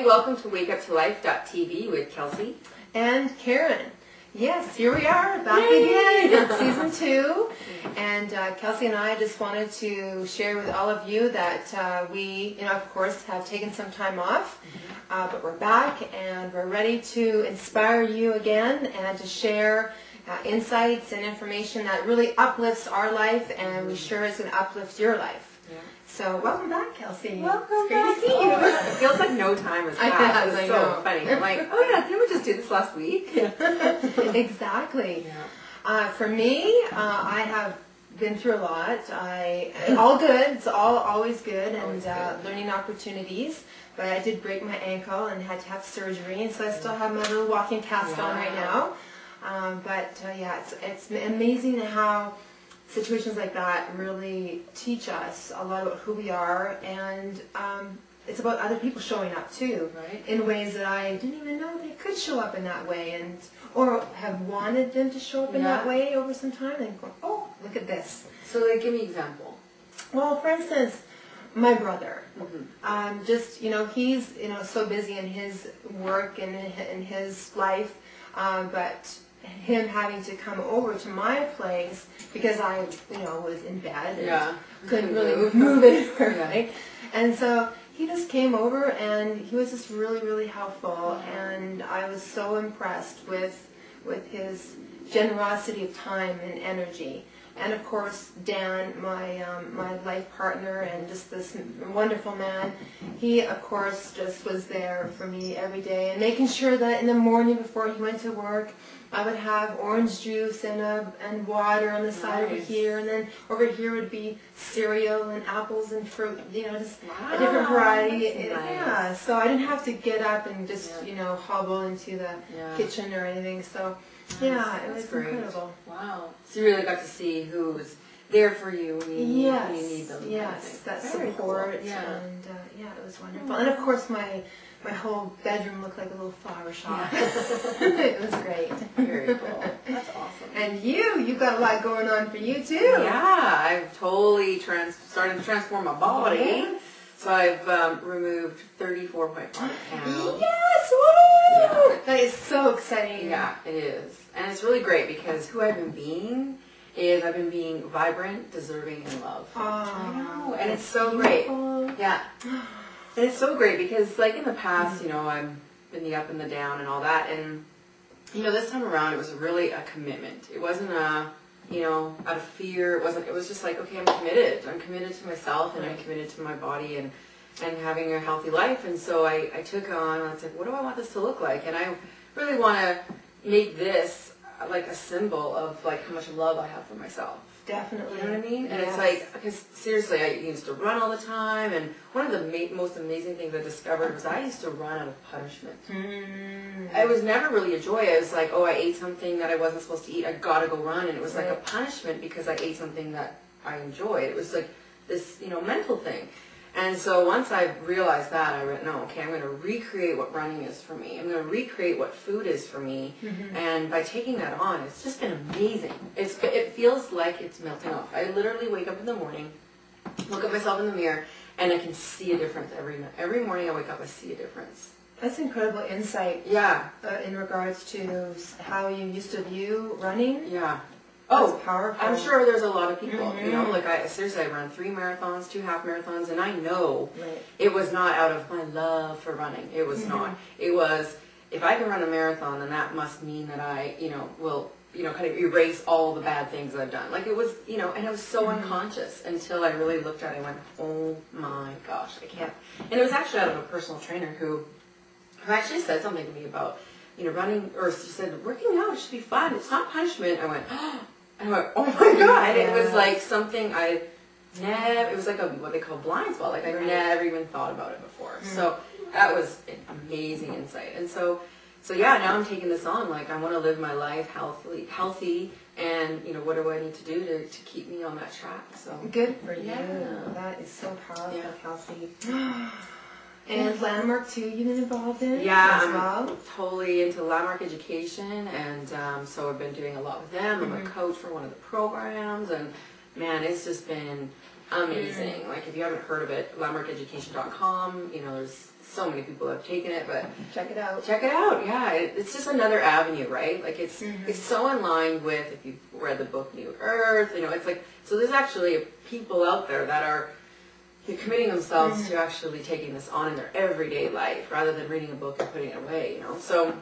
welcome to WakeUpToLife.tv with Kelsey and Karen. Yes, here we are, back again, season 2. And Kelsey and I just wanted to share with all of you that we, of course, have taken some time off, but we're back and we're ready to inspire you again and to share insights and information that really uplifts our life, and we sure is going to uplift your life. Yeah. So welcome back, Kelsey. Welcome back. Great to see you. It feels like no time has passed. It's so funny. I'm like, oh yeah, didn't we just do this last week? Yeah. Exactly. Yeah. For me, I have been through a lot. All good. It's always good, and learning opportunities. But I did break my ankle and had to have surgery, and so I still have my little walking cast on right now. It's amazing how situations like that really teach us a lot about who we are, and it's about other people showing up too, right? In ways that I didn't even know they could show up in that way, or have wanted them to show up in that way over some time, and go, oh, look at this. So, give me an example. Well, for instance, my brother, he's so busy in his work and in his life, but him having to come over to my place because I, was in bed and couldn't really move anywhere, right? And so he just came over, and he was just really, really helpful, and I was so impressed with his generosity of time and energy. And of course, Dan, my life partner, and just this wonderful man, he of course just was there for me every day, and making sure that in the morning before he went to work, I would have orange juice and water on the side over here, and then over here would be cereal and apples and fruit, just a different variety. Yeah, so I didn't have to get up and just hobble into the kitchen or anything. So. Yeah, it was incredible. Wow. So you really got to see who's there for you when you need them. Yes, that support. Cool. And it was wonderful. And of course my whole bedroom looked like a little flower shop. It was great. Very cool. That's awesome. And you've got a lot going on for you too. Yeah, I've totally started to transform my body. Yeah. So I've removed 34.5 pounds. Yes! Woo! Yeah. That is so exciting. Yeah, it is. And it's really great because who I've been being is I've been being vibrant, deserving, and love. I know. And it's so great. Yeah. And it's so great because in the past, I've been the up and the down and all that. And, this time around it was really a commitment. It wasn't out of fear. It was just like, okay, I'm committed. I'm committed to myself, and I'm committed to my body and having a healthy life. And so I took on, I was like, what do I want this to look like? And I really want to make this like a symbol of how much love I have for myself. Definitely. You know what I mean? And it's because seriously, I used to run all the time, and one of the most amazing things I discovered was I used to run out of punishment. It was never really a joy. I was like, oh, I ate something that I wasn't supposed to eat, I gotta go run, and it was like a punishment because I ate something that I enjoyed. It was like this, mental thing. And so once I realized that, I went, no, okay, I'm going to recreate what running is for me. I'm going to recreate what food is for me. And by taking that on, it's just been amazing. It feels like it's melting off. I literally wake up in the morning, look at myself in the mirror, and I can see a difference every morning I wake up, I see a difference. That's incredible insight. Yeah. In regards to how you used to view running. Yeah. Oh, powerful. I'm sure there's a lot of people, I ran 3 marathons, 2 half marathons, and I know it was not out of my love for running. It was not. It was, if I can run a marathon, then that must mean that I, will, kind of erase all the bad things that I've done. It was, and it was so unconscious until I really looked at it and went, oh my gosh, I can't. And it was actually out of a personal trainer who actually said something to me about, running, or she said, working out should be fun. It's not punishment. I went, oh my God. It was like something it was like what they call blind spot. I never even thought about it before. So that was an amazing insight. And so now I'm taking this on. I want to live my life healthy, and, what do I need to do to keep me on that track? So good for you. That is so powerful, Kelsey. And Landmark too, you've been involved in? Yeah, I'm totally into Landmark Education, and so I've been doing a lot with them. I'm a coach for one of the programs, and man, it's just been amazing. Like, if you haven't heard of it, landmarkeducation.com, there's so many people that have taken it, but check it out. Check it out. Yeah, it's just another avenue, right? Like, it's so in line with, if you've read the book New Earth, it's like, so there's actually people out there that are committing themselves to actually taking this on in their everyday life rather than reading a book and putting it away, So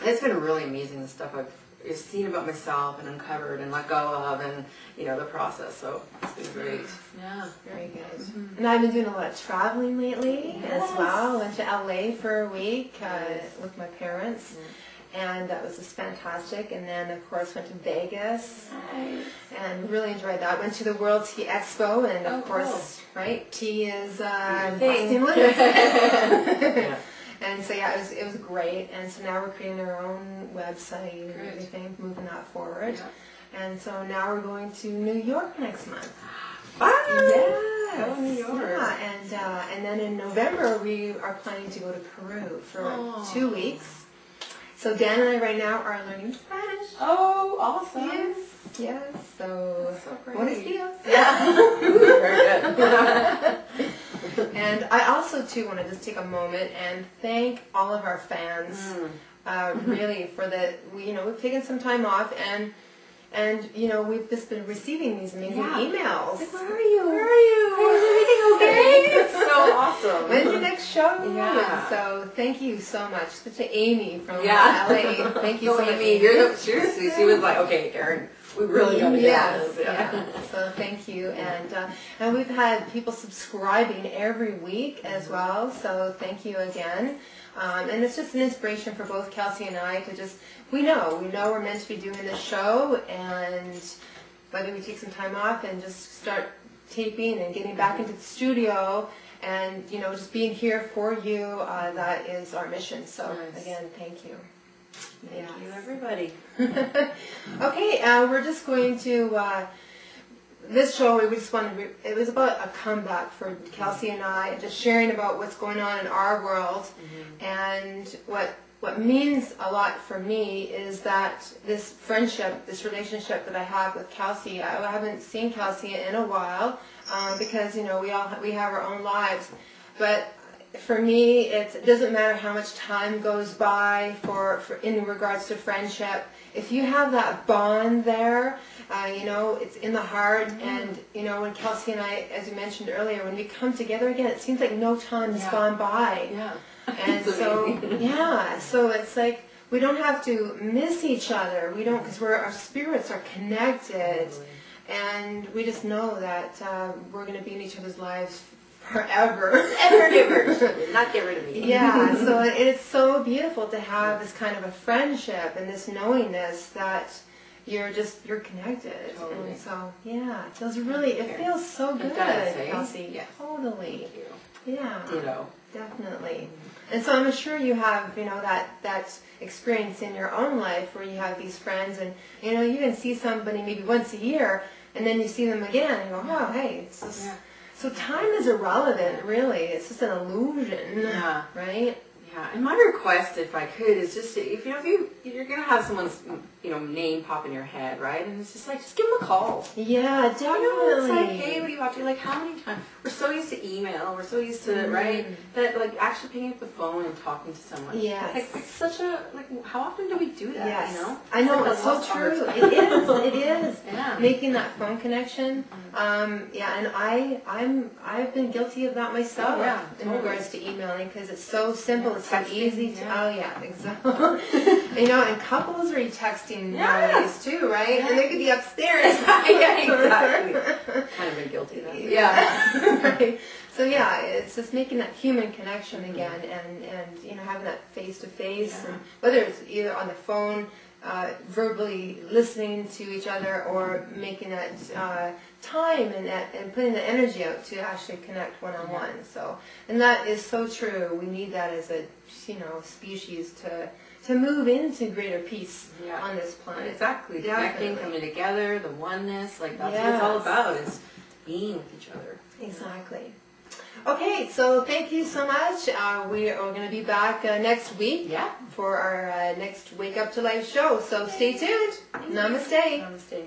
it's been really amazing, the stuff I've seen about myself and uncovered and let go of, and the process. So it's been great. Yeah, very good. And I've been doing a lot of traveling lately as well. Went to LA for a week with my parents, and that was just fantastic. And then of course went to Vegas and really enjoyed that. Went to the World Tea Expo, and of course, right, tea is busting limits. And so yeah, it was great. And so now we're creating our own website and everything, moving that forward. Yeah. And so now we're going to New York next month. Fun! Yes. Go New York. Yeah, and then in November we are planning to go to Peru for 2 weeks. So Dan and I right now are learning Spanish. Oh, awesome! Yes. So great. Buenos dias. Yeah. Very good. And I also, too, want to just take a moment and thank all of our fans, really, for we've taken some time off, and we've just been receiving these amazing emails. Like, where are you? Where are you? Is everything okay? It's so awesome. When's your next show? Yeah. So thank you so much to Amy from LA. Thank you so much. Amy, seriously, she was like, okay, Karen, we really got to do this. Yeah. So thank you, and we've had people subscribing every week as well. So thank you again, and it's just an inspiration for both Kelsey and I to just we know we're meant to be doing this show, and whether we take some time off and just start taping and getting back into the studio and just being here for you, that is our mission. So again, thank you. Thank you, everybody. Okay, we're just going to, this show, it was about a comeback for Kelsey and I, just sharing about what's going on in our world. And what means a lot for me is that this friendship, this relationship that I have with Kelsey, I haven't seen Kelsey in a while, because, we have our own lives. But for me, it doesn't matter how much time goes by for in regards to friendship. If you have that bond there, it's in the heart. And, when Kelsey and I, as you mentioned earlier, when we come together again, it seems like no time has gone by. Yeah. And so, so it's like we don't have to miss each other. We don't, because our spirits are connected. And we just know that we're going to be in each other's lives forever. Not get rid of me. Yeah, so it's so beautiful to have this kind of a friendship and this knowingness that you're connected. Totally. And so, it feels so good, Kelsey. Yes. Totally. Thank you. Yeah. Ditto. Definitely. And so I'm sure you have, that experience in your own life where you have these friends and, you can see somebody maybe once a year and then you see them again and you go, oh, hey, it's just... Yeah. So time is irrelevant, really. It's just an illusion, right? Yeah, and my request, if I could, is just if you're gonna have someone's name pop in your head, right? And it's just like just give them a call. Yeah, definitely. It's like, hey, what are you watching? Like, how many times we're so used to email, we're so used to right that like actually picking up the phone and talking to someone. Yes, like it's such a how often do we do that? Yes, I know it's so true. It is. Yeah. Making that phone connection. And I've been guilty of that myself. In regards to emailing because it's so simple. It's so easy to, exactly. And couples are texting nowadays too, right? And they could be upstairs. Exactly. Kind of been guilty of that. Yeah. Right. So it's just making that human connection again, and having that face to face, and whether it's either on the phone, verbally listening to each other, or making that time and putting the energy out to actually connect one-on-one. So, and that is so true. We need that as a species to move into greater peace on this planet. Exactly. Connecting, coming together, the oneness, like that's what it's all about, is being with each other. Exactly. Okay, so thank you so much. We are going to be back next week for our next Wake Up to Life show. So stay tuned. Namaste. Namaste.